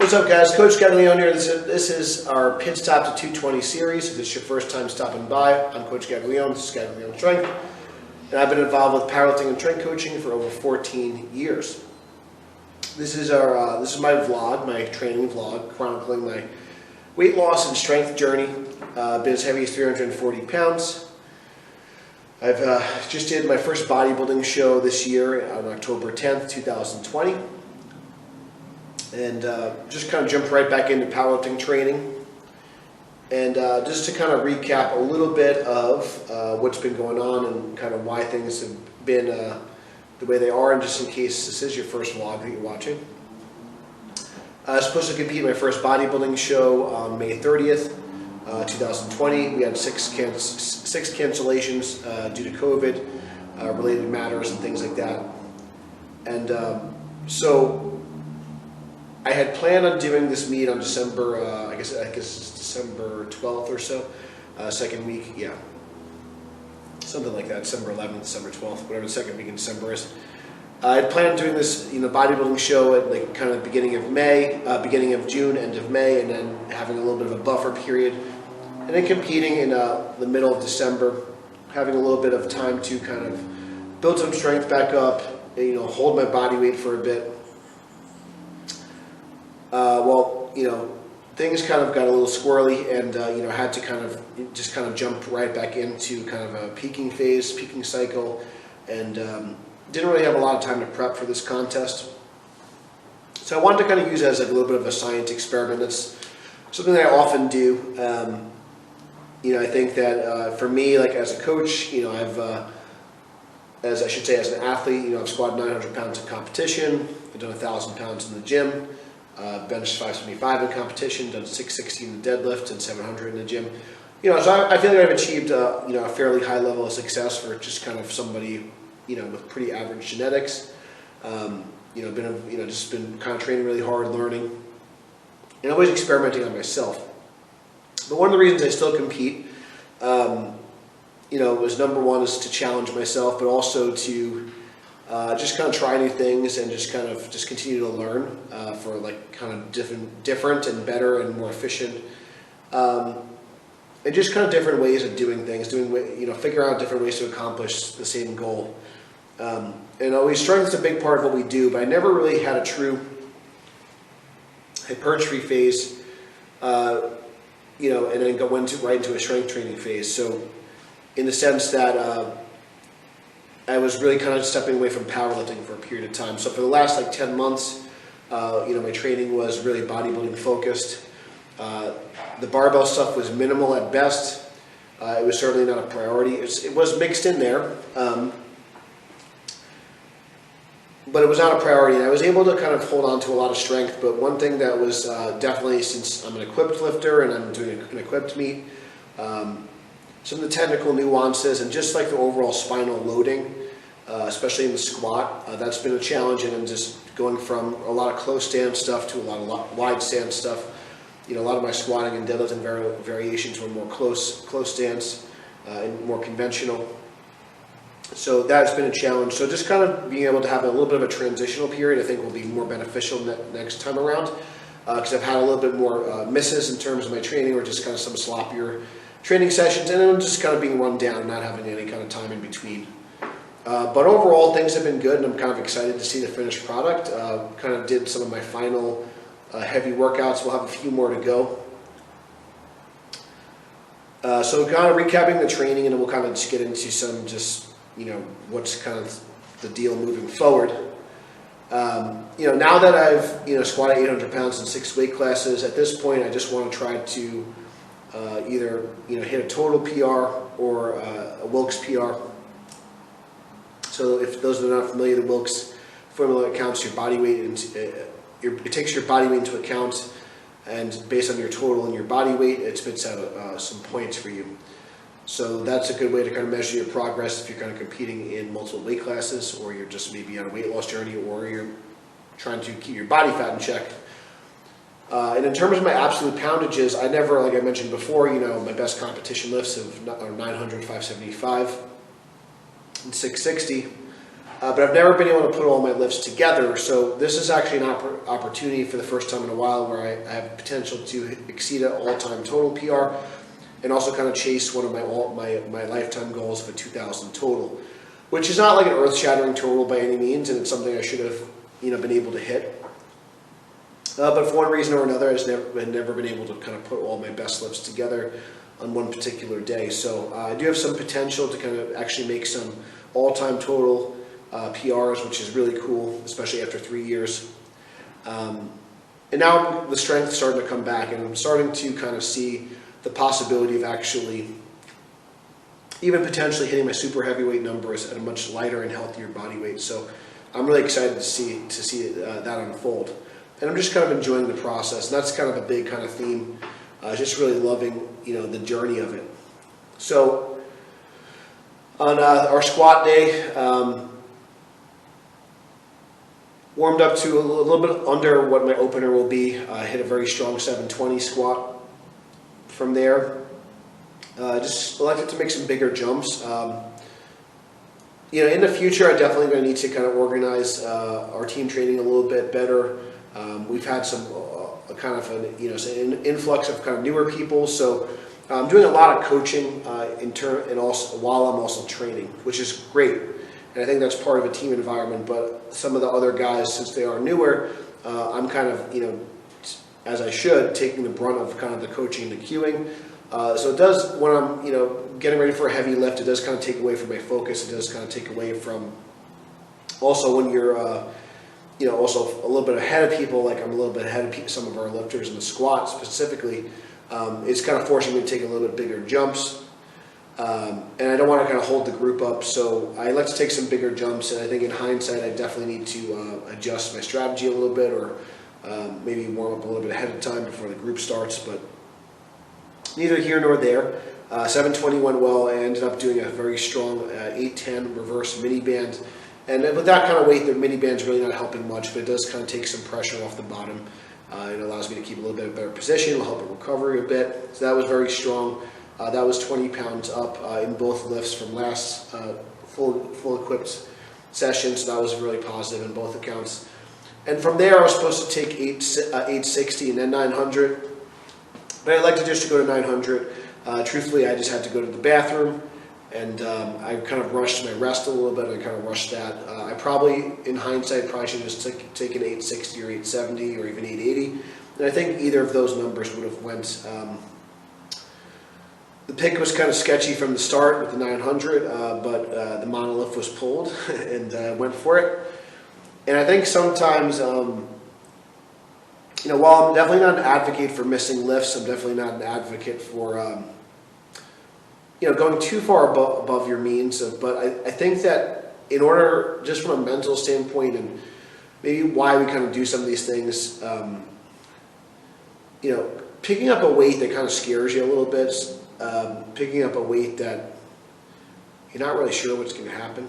What's up, guys? Coach Gaglione here. This is our Pit Stop to 220 series. If this is your first time stopping by, I'm Coach Gaglione. This is Gaglione Strength. And I've been involved with powerlifting and strength coaching for over 14 years. This is my vlog, my training vlog, chronicling my weight loss and strength journey. Been as heavy as 340 pounds. I've just did my first bodybuilding show this year on October 10th, 2020. And just kind of jumped right back into powerlifting training. And just to kind of recap a little bit of what's been going on and kind of why things have been the way they are, and just in case this is your first vlog that you're watching. I was supposed to compete in my first bodybuilding show on May 30th, 2020. We had six cancellations due to COVID, related matters and things like that. And so I had planned on doing this meet on December, I guess it's December 12th or so, second week, yeah. Something like that, December 11th, December 12th, whatever the second week in December is. I had planned on doing this, bodybuilding show at like kind of beginning of May, beginning of June, end of May, and then having a little bit of a buffer period. And then competing in the middle of December, having a little bit of time to kind of build some strength back up, hold my body weight for a bit. Things kind of got a little squirrely, and I had to kind of jump right back into kind of a peaking cycle, and didn't really have a lot of time to prep for this contest. So I wanted to kind of use it as like a little bit of a science experiment. That's something that I often do. I think that for me, like as a coach, as an athlete, I've squatted 900 pounds in competition. I've done 1,000 pounds in the gym. Benched 575 in competition, done 660 in the deadlift, and 700 in the gym. So I feel like I've achieved a fairly high level of success for just kind of somebody with pretty average genetics. Just been kind of training really hard, learning, and always experimenting on myself. But one of the reasons I still compete, was number one is to challenge myself, but also to just kind of try new things and just continue to learn for like kind of different and better and more efficient, and just kind of different ways of doing things, figure out different ways to accomplish the same goal. And always strength is a big part of what we do, but I never really had a true hypertrophy phase, and then go right into a strength training phase. So in the sense that I was really kind of stepping away from powerlifting for a period of time. So for the last 10 months, my training was really bodybuilding focused. The barbell stuff was minimal at best. It was certainly not a priority. It was mixed in there, but it was not a priority. And I was able to kind of hold on to a lot of strength. But one thing that was definitely, since I'm an equipped lifter and I'm doing an equipped meet, some of the technical nuances and just like the overall spinal loading, especially in the squat, that's been a challenge. And then just going from a lot of close stance stuff to a lot of wide stance stuff. A lot of my squatting and deadlifting variations were more close stance and more conventional. So that's been a challenge. So just kind of being able to have a little bit of a transitional period, I think will be more beneficial next time around, because I've had a little bit more misses in terms of my training, or just kind of some sloppier training sessions, and then just kind of being run down, not having any kind of time in between. But overall, things have been good, and I'm kind of excited to see the finished product. Kind of did some of my final heavy workouts. We'll have a few more to go. So kind of recapping the training, and then we'll kind of just get into some what's kind of the deal moving forward. Now that I've squatted 800 pounds in 6 weight classes, at this point I just want to try to either hit a total PR or a Wilks PR. So if those that are not familiar, the Wilks formula accounts your body weight, and it takes your body weight into account, and based on your total and your body weight, it spits out some points for you. So that's a good way to kind of measure your progress if you're kind of competing in multiple weight classes, or you're just maybe on a weight loss journey, or you're trying to keep your body fat in check. And in terms of my absolute poundages, I never, like I mentioned before, my best competition lifts are 900, 575, and 660. but I've never been able to put all my lifts together. So this is actually an opportunity for the first time in a while where I have potential to exceed an all-time total PR, and also kind of chase one of my lifetime goals of a 2,000 total, which is not like an earth-shattering total by any means, and it's something I should have been able to hit. But for one reason or another, I've never been able to kind of put all my best lifts together on one particular day. So I do have some potential to kind of actually make some all-time total PRs, which is really cool, especially after 3 years. And now the strength is starting to come back, and I'm starting to kind of see the possibility of actually even potentially hitting my super heavyweight numbers at a much lighter and healthier body weight. So I'm really excited to see that unfold. And I'm just kind of enjoying the process, and that's kind of a big kind of theme. Just really loving, the journey of it. So on our squat day, warmed up to a little bit under what my opener will be. I hit a very strong 720 squat. From there, just elected to make some bigger jumps. In the future, I definitely going to need to kind of organize our team training a little bit better. We've had some kind of an influx of kind of newer people, so I'm doing a lot of coaching and also while I'm also training, which is great, and I think that's part of a team environment. But some of the other guys, since they are newer, I'm kind of as I should, taking the brunt of kind of the coaching and the cueing. So it does, when I'm getting ready for a heavy lift, it does kind of take away from my focus. It does kind of take away from also when you're also a little bit ahead of people, like I'm a little bit ahead of some of our lifters in the squat specifically. It's kind of forcing me to take a little bit bigger jumps. And I don't want to kind of hold the group up, so I like to take some bigger jumps, and I think in hindsight I definitely need to adjust my strategy a little bit, or maybe warm up a little bit ahead of time before the group starts, but neither here nor there. 720 went well. I ended up doing a very strong 810 reverse mini band. And with that kind of weight, the mini band's really not helping much, but it does kind of take some pressure off the bottom. It allows me to keep a little bit of better position. It'll help with recovery a bit. So that was very strong. That was 20 pounds up in both lifts from last full equipped session. So that was really positive in both accounts. And from there, I was supposed to take 860 and then 900. But I'd like to just go to 900. Truthfully, I just had to go to the bathroom. And I kind of rushed my rest a little bit. I kind of rushed that. I probably, in hindsight, probably should have just taken 860 or 870 or even 880. And I think either of those numbers would have went. The pick was kind of sketchy from the start with the 900, but the monolith was pulled, and I went for it. And I think sometimes, while I'm definitely not an advocate for missing lifts, I'm definitely not an advocate for going too far above your means. But I think that in order, just from a mental standpoint, and maybe why we kind of do some of these things, picking up a weight that kind of scares you a little bit, picking up a weight that you're not really sure what's going to happen,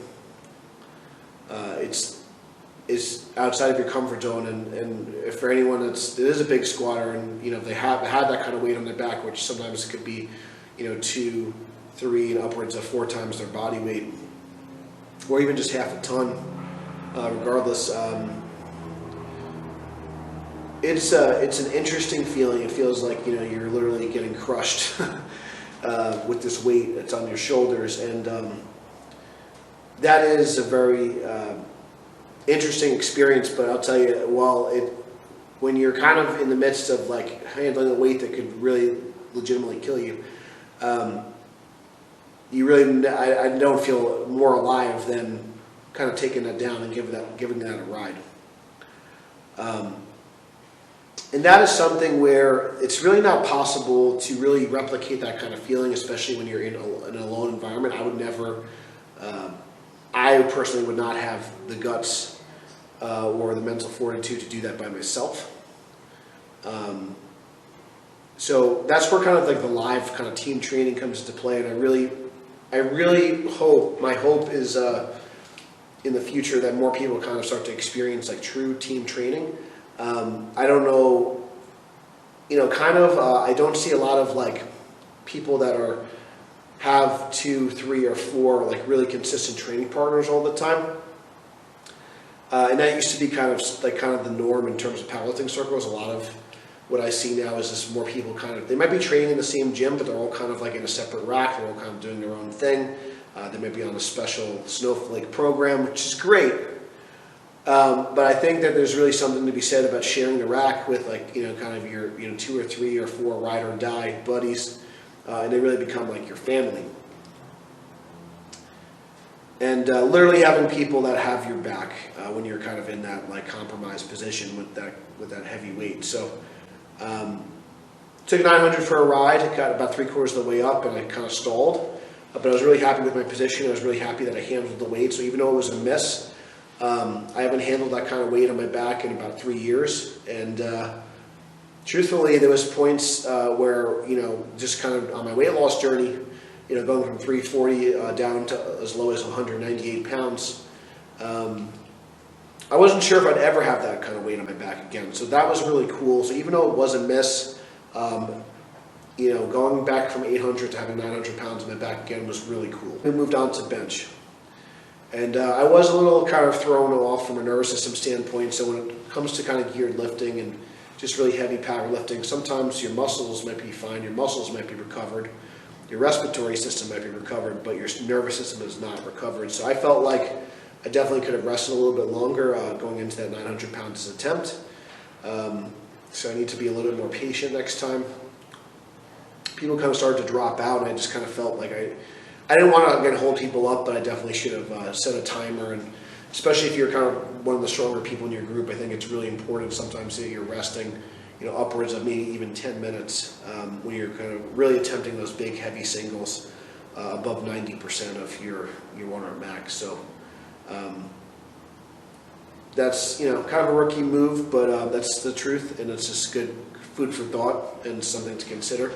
is outside of your comfort zone. And if for anyone it is a big squatter, and if they have that kind of weight on their back, which sometimes could be 2, 3, and upwards of 4 times their body weight, or even just half a ton, regardless. It's an interesting feeling. It feels like you're literally getting crushed with this weight that's on your shoulders, and that is a very interesting experience. But I'll tell you, when you're kind of in the midst of like handling a weight that could really legitimately kill you, I don't feel more alive than kind of taking that down and giving that a ride. And that is something where it's really not possible to really replicate that kind of feeling, especially when you're in an alone environment. I personally would not have the guts or the mental fortitude to do that by myself. So that's where kind of like the live kind of team training comes into play, and I really hope, my hope is in the future that more people kind of start to experience like true team training. I don't know, I don't see a lot of like people that have 2, 3, or 4 like really consistent training partners all the time. And that used to be kind of the norm in terms of powerlifting circles. A lot of what I see now is just more people they might be training in the same gym, but they're all kind of like in a separate rack. They're all kind of doing their own thing. They might be on a special snowflake program, which is great. But I think that there's really something to be said about sharing the rack with kind of your 2 or 3 or 4 ride or die buddies, and they really become like your family. And literally having people that have your back when you're kind of in that like compromised position with that heavy weight. So took 900 for a ride. It got about 3/4 of the way up, and I kind of stalled. But I was really happy with my position. I was really happy that I handled the weight. So even though it was a miss, I haven't handled that kind of weight on my back in about 3 years. And truthfully, there was points where just kind of on my weight loss journey, going from 340 down to as low as 198 pounds. I wasn't sure if I'd ever have that kind of weight on my back again. So that was really cool. So even though it was a miss, going back from 800 to having 900 pounds on my back again was really cool. We moved on to bench. And I was a little kind of thrown off from a nervous system standpoint. So when it comes to kind of geared lifting and just really heavy powerlifting, sometimes your muscles might be fine, your muscles might be recovered, your respiratory system might be recovered, but your nervous system is not recovered. So I felt like I definitely could have rested a little bit longer going into that 900 pounds attempt. So I need to be a little bit more patient next time. People kind of started to drop out, and I just kind of felt like I didn't want to again hold people up, but I definitely should have set a timer. And especially if you're kind of one of the stronger people in your group, I think it's really important sometimes that you're resting, upwards of maybe even 10 minutes when you're kind of really attempting those big heavy singles above 90% of your one-arm max. So that's kind of a rookie move, but that's the truth, and it's just good food for thought and something to consider.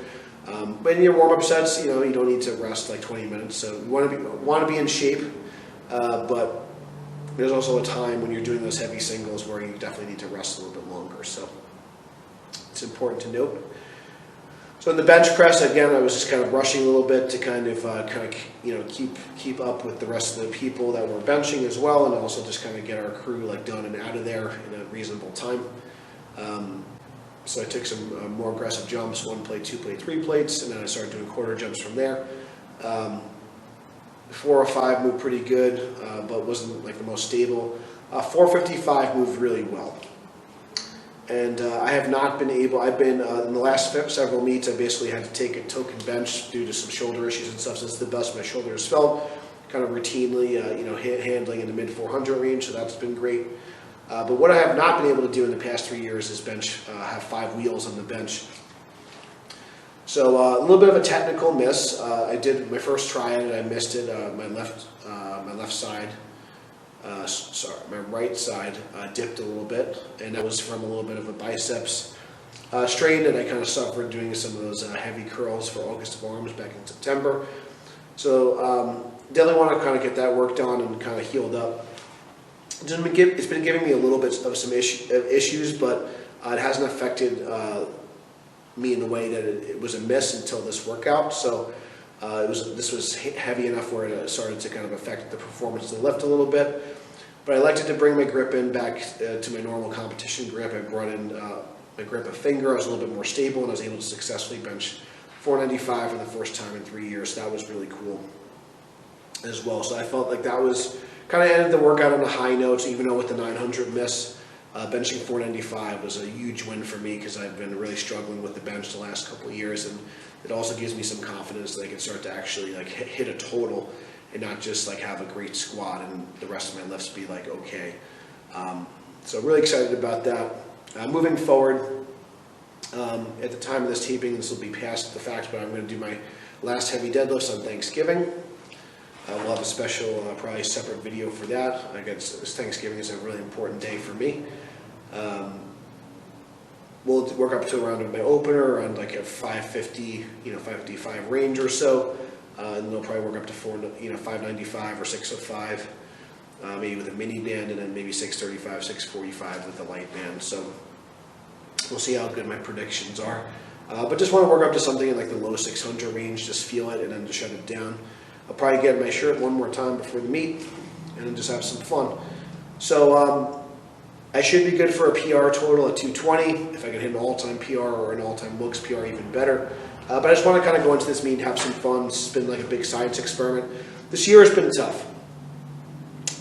But in your warm-up sets, you don't need to rest like 20 minutes. So you want to be in shape, but there's also a time when you're doing those heavy singles where you definitely need to rest a little bit longer. So it's important to note. So in the bench press, again, I was just kind of rushing a little bit to kind of keep up with the rest of the people that were benching as well, and also just kind of get our crew done and out of there in a reasonable time. So I took some more aggressive jumps, 1 plate, 2 plate, 3 plates, and then I started doing quarter jumps from there. 405 moved pretty good, but wasn't like the most stable. 455 moved really well. And I have not been able, I've been, in the last several meets, I basically had to take a token bench due to some shoulder issues and stuff. Since the best my shoulders felt, kind of routinely, handling in the mid 400 range, so that's been great. But what I have not been able to do in the past 3 years is have 5 wheels on the bench. So a little bit of a technical miss. I did my first try at it. I missed it. My left side, my right side dipped a little bit, and that was from a little bit of a biceps strain that I kind of suffered doing some of those heavy curls for August of Arms back in September. So definitely want to kind of get that worked on and kind of healed up. It's been giving me a little bit of some issues, but it hasn't affected me in the way that it was a miss until this workout. So this was heavy enough where it started to kind of affect the performance of the lift a little bit. But I elected to bring my grip in back to my normal competition grip. I brought in my grip of finger. I was a little bit more stable, and I was able to successfully bench 495 for the first time in 3 years. So that was really cool as well. So I felt like that was kind of ended the workout on a high note, even though with the 900 miss, benching 495 was a huge win for me because I've been really struggling with the bench the last couple of years, and it also gives me some confidence that I can start to actually hit a total and not just have a great squat and the rest of my lifts be okay. So really excited about that. Moving forward, at the time of this taping, this will be past the fact, but I'm going to do my last heavy deadlifts on Thanksgiving. We'll have a special, probably separate video for that. I guess Thanksgiving is a really important day for me. We'll work up to around my opener, around a 550, 555 range or so, and then we'll probably work up to 595 or 605, maybe with a mini band, and then maybe 635, 645 with the light band. So we'll see how good my predictions are. But just want to work up to something in the low 600 range, just feel it, and then just shut it down. I'll probably get my shirt one more time before the meet and then just have some fun. So I should be good for a PR total at 220. If I can hit an all-time PR or an all-time looks PR, even better. But I just want to kind of go into this meet and have some fun. It's been like a big science experiment. This year has been tough.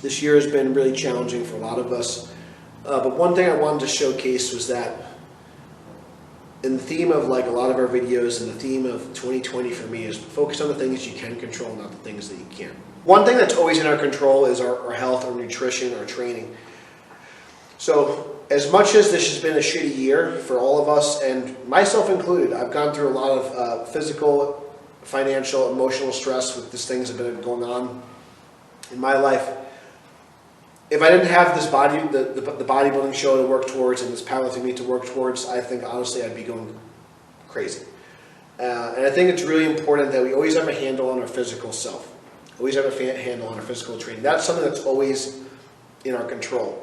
This year has been really challenging for a lot of us. But one thing I wanted to showcase was that in the theme of like a lot of our videos and the theme of 2020 for me is focus on the things you can control, not the things that you can't. One thing that's always in our control is our health, our nutrition, our training. So as much as this has been a shitty year for all of us, and myself included, I've gone through a lot of physical, financial, emotional stress with these things that have been going on in my life. If I didn't have this the bodybuilding show to work towards and this powerlifting meet to work towards, I think honestly I'd be going crazy. And I think it's really important that we always have a handle on our physical self. Always have a handle on our physical training. That's something that's always in our control.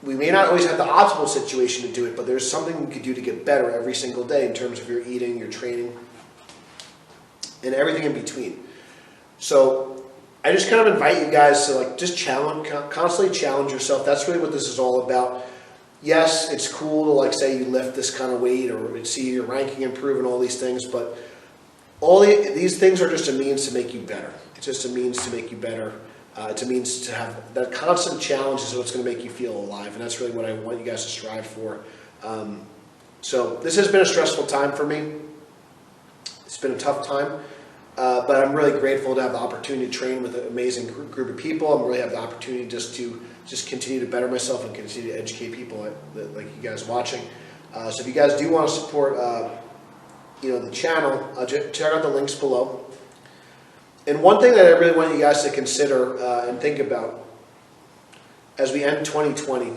We may not always have the optimal situation to do it, but there's something we could do to get better every single day in terms of your eating, your training, and everything in between. So I just kind of invite you guys to like just constantly challenge yourself. That's really what this is all about. Yes, it's cool to like say you lift this kind of weight or see your ranking improve and all these things, but these things are just a means to make you better. It's just a means to make you better. It's a means to have that constant challenge is what's going to make you feel alive, and that's really what I want you guys to strive for. So this has been a stressful time for me. It's been a tough time. But I'm really grateful to have the opportunity to train with an amazing group of people. I'm really have the opportunity to continue to better myself and continue to educate people like you guys watching. So if you guys do want to support the channel, check out the links below. And one thing that I really want you guys to consider and think about as we end 2020,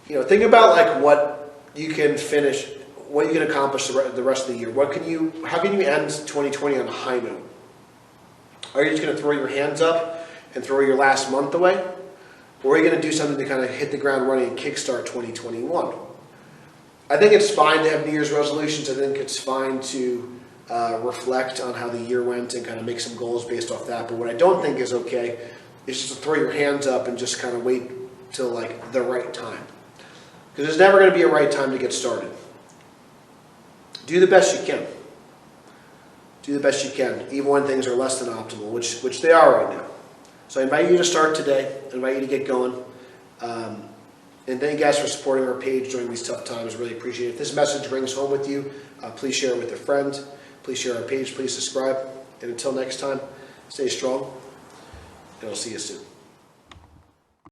think about like what you can finish. What you can accomplish the rest of the year. How can you end 2020 on a high note? Are you just going to throw your hands up and throw your last month away? Or are you going to do something to kind of hit the ground running and kickstart 2021? I think it's fine to have New Year's resolutions. I think it's fine to reflect on how the year went and kind of make some goals based off that. But what I don't think is okay is just to throw your hands up and just kind of wait till like the right time. Because there's never going to be a right time to get started. Do the best you can. Do the best you can, even when things are less than optimal, which they are right now. So I invite you to start today. I invite you to get going. And thank you guys for supporting our page during these tough times. Really appreciate it. If this message rings home with you, please share it with a friend. Please share our page. Please subscribe. And until next time, stay strong. And I'll see you soon.